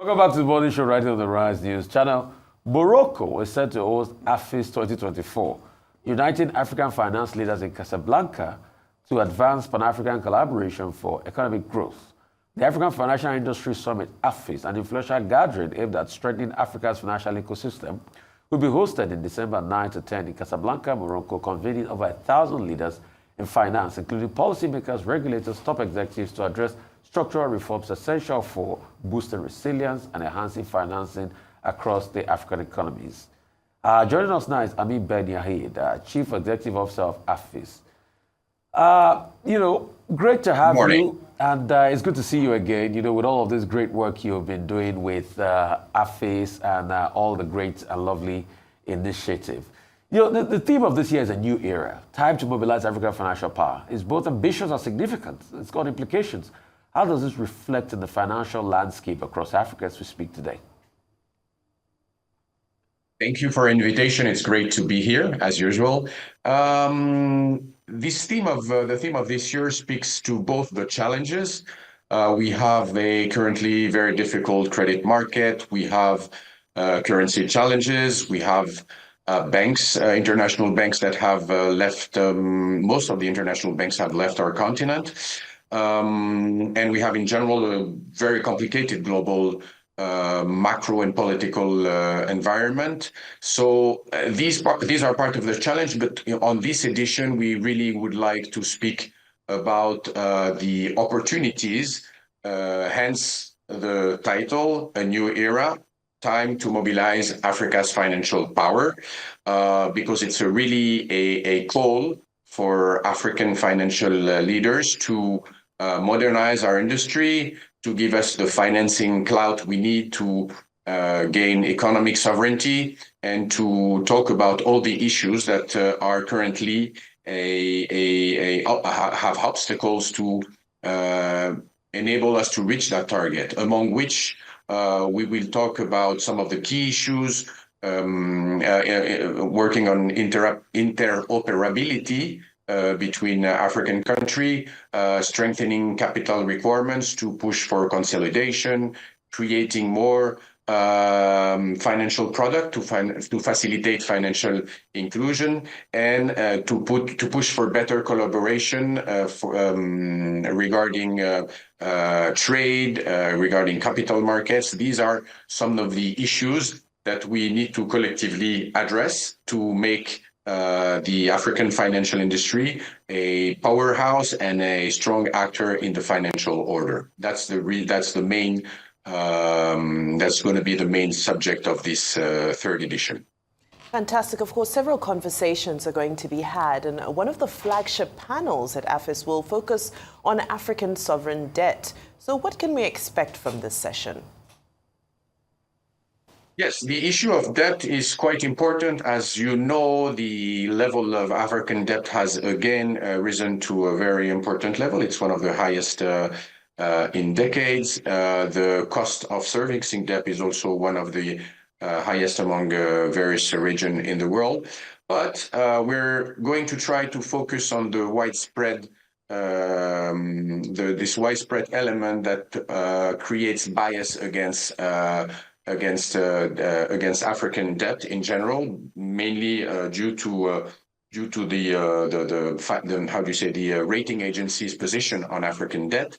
Welcome back to the morning show right here on the Rise News channel. Morocco is set to host Afis 2024, uniting African finance leaders in Casablanca to advance Pan-African collaboration for economic growth. The African Financial Industry Summit, Afis, an influential gathering aimed at strengthening Africa's financial ecosystem, will be hosted in December 9 to 10 in Casablanca, Morocco, convening over 1,000 leaders in finance, including policymakers, regulators, top executives, to address structural reforms essential for boosting resilience and enhancing financing across the African economies. Joining us now is Amir Ben Yahmed, Chief Executive Officer of Afis. Great to have you, and it's good to see you again, with all of this great work you've been doing with Afis and all the great and lovely initiative. The theme of this year is a new era, time to mobilize African financial power. It's both ambitious and significant. It's got implications. How does this reflect in the financial landscape across Africa as we speak today? Thank you for the invitation. It's great to be here, as usual. The theme of this year speaks to both the challenges. We have a currently very difficult credit market. We have currency challenges. We have banks, international banks that have left. Most of the international banks have left our continent. And we have, in general, a very complicated global macro and political environment. So these are part of the challenge. But on this edition, we really would like to speak about the opportunities, hence the title, A New Era, Time to Mobilize Africa's Financial Power, because it's really a call for African financial leaders to modernize our industry, to give us the financing clout we need to gain economic sovereignty, and to talk about all the issues that are currently have obstacles to enable us to reach that target, among which we will talk about some of the key issues, working on interoperability between African countries, strengthening capital requirements to push for consolidation, creating more financial product to facilitate financial inclusion, and to push for better collaboration regarding trade, regarding capital markets. These are some of the issues that we need to collectively address to make the African financial industry a powerhouse and a strong actor in the financial order. That's going to be the main subject of this third edition. Fantastic. Of course, several conversations are going to be had, and one of the flagship panels at Afis will focus on African sovereign debt. So what can we expect from this session? Yes, the issue of debt is quite important. As you know, the level of African debt has again risen to a very important level. It's one of the highest in decades. The cost of servicing debt is also one of the highest among various regions in the world. But we're going to try to focus on the widespread this widespread element that creates bias against African debt in general, mainly due to the rating agencies' position on African debt.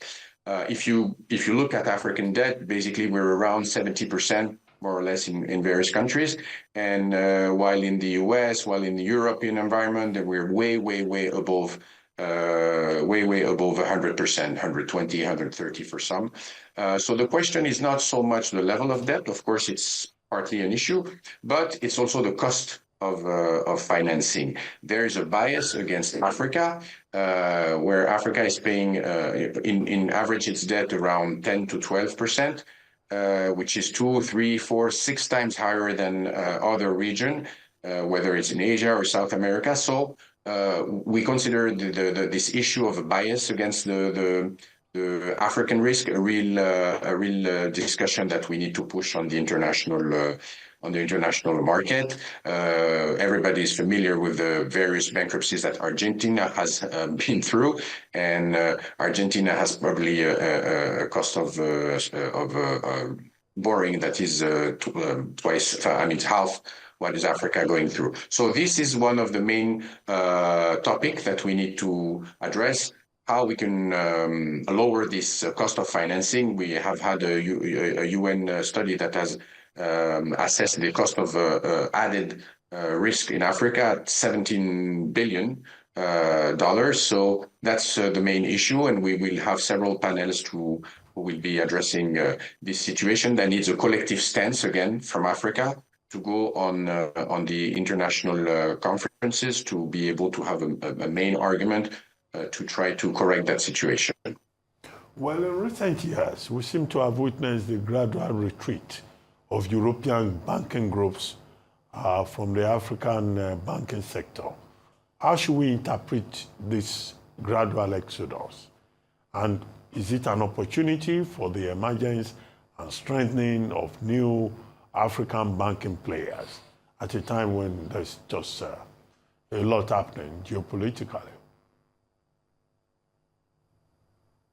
If you look at African debt, basically we're around 70%, more or less, in various countries, and while in the US, while in the European environment, we're way above. Way above 100%, 120, 130 for some. So the question is not so much the level of debt. Of course, it's partly an issue, but it's also the cost of financing. There is a bias against Africa, where Africa is paying, in average, its debt around 10 to 12%, which is 2, 3, 4, 6 times higher than other regions, whether it's in Asia or South America. So we consider this issue of a bias against the African risk a real discussion that we need to push on the international market. Everybody is familiar with the various bankruptcies that Argentina has been through, and Argentina has probably a cost of borrowing that is twice, I mean, half what is Africa going through. So this is one of the main topic that we need to address, how we can lower this cost of financing. We have had a UN study that has assessed the cost of added risk in Africa at $17 billion. So that's the main issue, and we will have several panelists who will be addressing this situation that needs a collective stance again from Africa to go on the international conferences to be able to have a main argument to try to correct that situation. Well, in recent years, we seem to have witnessed the gradual retreat of European banking groups from the African banking sector. How should we interpret this gradual exodus? And is it an opportunity for the emergence and strengthening of new African banking players at a time when there's just a lot happening geopolitically?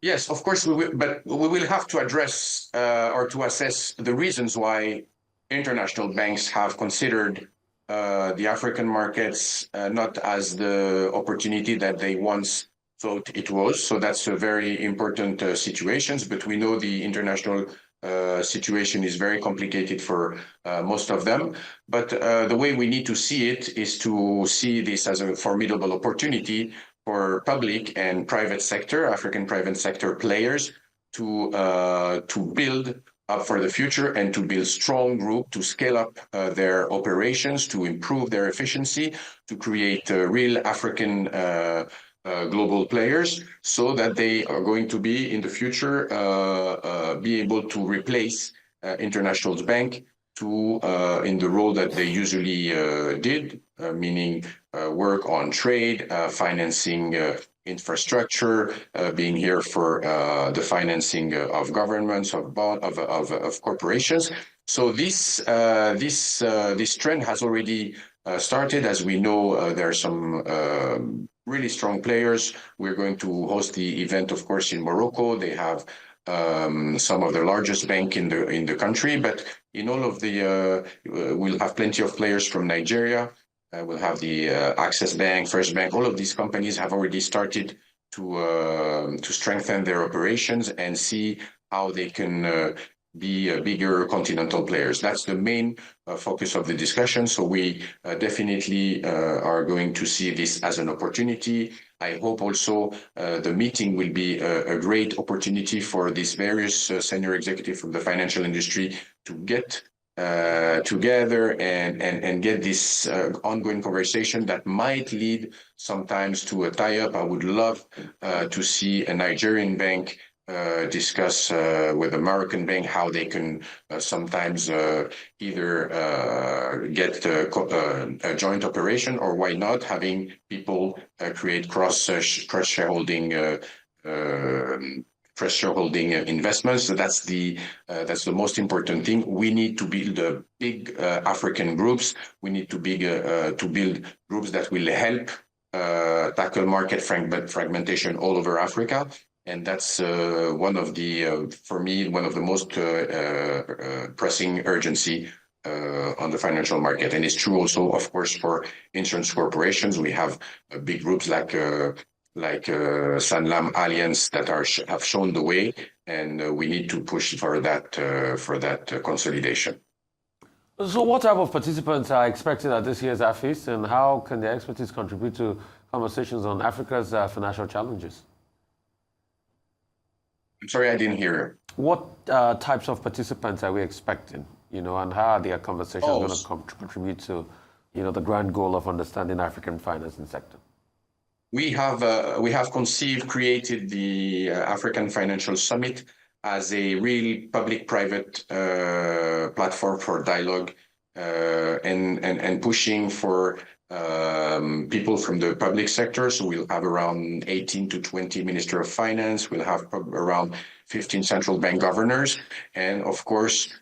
Yes, of course we will, but we will have to address or to assess the reasons why international banks have considered the African markets not as the opportunity that they once thought it was. So that's a very important situation, but we know the international situation is very complicated for most of them. But the way we need to see it is to see this as a formidable opportunity for public and private sector, African private sector players to build up for the future and to build strong group, to scale up their operations, to improve their efficiency, to create real African global players, so that they are going to be in the future be able to replace international bank to in the role that they usually did, meaning work on trade, financing infrastructure, being here for the financing of governments, of corporations. So this trend has already started. As we know, there are some really strong players. We're going to host the event, of course, in Morocco. They have some of the largest bank in the country, but in all of the we'll have plenty of players from Nigeria. We'll have the Access Bank, First Bank. All of these companies have already started to strengthen their operations and see how they can be bigger continental players. That's the main focus of the discussion. So we definitely are going to see this as an opportunity. I hope also the meeting will be a great opportunity for these various senior executives from the financial industry to get together and get this ongoing conversation that might lead sometimes to a tie-up. I would love to see a Nigerian bank discuss with American bank how they can sometimes either get a joint operation, or why not having people create cross-shareholding investments. So that's the most important thing. We need to build big African groups. We need to build groups that will help tackle market fragmentation all over Africa. And that's one of the, for me, one of the most pressing urgency on the financial market. And it's true also, of course, for insurance corporations. We have big groups like Sanlam Alliance that have shown the way, and we need to push for that consolidation. So what type of participants are expected at this year's Afis, and how can their expertise contribute to conversations on Africa's financial challenges? I'm sorry, I didn't hear. What types of participants are we expecting, and how are their conversations going to contribute to, the grand goal of understanding African financing sector? We have created the African Financial Summit as a really public-private platform for dialogue and pushing for people from the public sector. So we'll have around 18 to 20 Minister of Finance. We'll have around 15 central bank governors. And of course,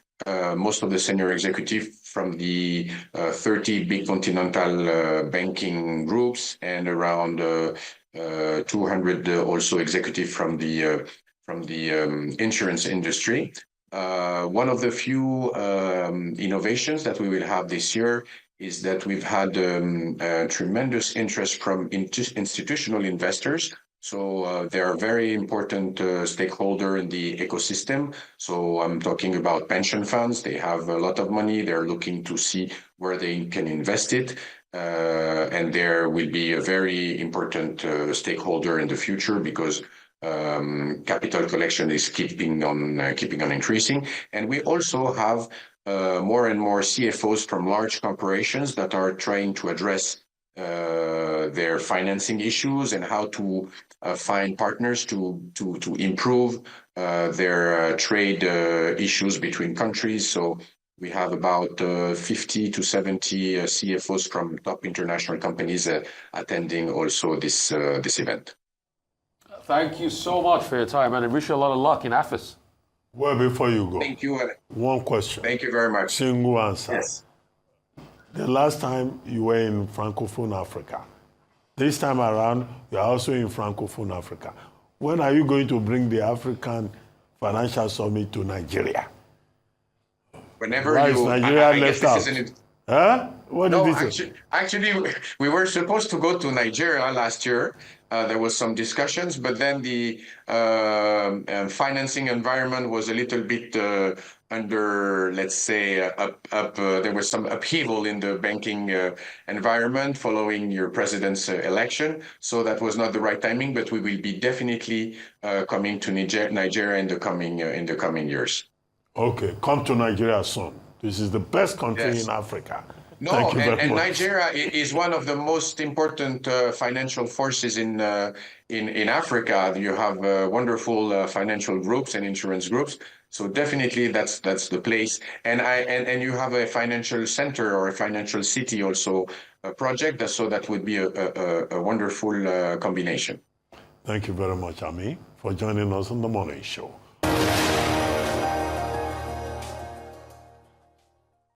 most of the senior executive from the 30 big continental banking groups, and around 200 also executive from the insurance industry. One of the few innovations that we will have this year is that we've had tremendous interest from institutional investors. So they are a very important stakeholder in the ecosystem. So I'm talking about pension funds. They have a lot of money. They're looking to see where they can invest it. And there will be a very important stakeholder in the future because capital collection is keeping on increasing. And we also have more and more CFOs from large corporations that are trying to address their financing issues and how to find partners to improve their trade issues between countries. So we have about 50 to 70 CFOs from top international companies attending also this event. Thank you so much for your time, and I wish you a lot of luck in Afis. Well, before you go, Thank you. one question. Thank you very much. Single answer. Yes. The last time you were in Francophone Africa, this time around, you're also in Francophone Africa. When are you going to bring the African Financial Summit to Nigeria? Whenever Why you, is Nigeria I guess left this out? isn't. Huh? What No, did he say? actually, we were supposed to go to Nigeria last year. There was some discussions, but then the financing environment was a little bit under, let's say, there was some upheaval in the banking environment following your president's election. So that was not the right timing, but we will be definitely coming to Nigeria in the coming years. Okay, come to Nigeria soon. This is the best country Yes. in Africa. No, Thank you very and much. Nigeria is one of the most important financial forces in Africa. You have wonderful financial groups and insurance groups. So definitely that's the place. And you have a financial center or a financial city also project. So that would be a wonderful combination. Thank you very much, Amir, for joining us on the Morning Show.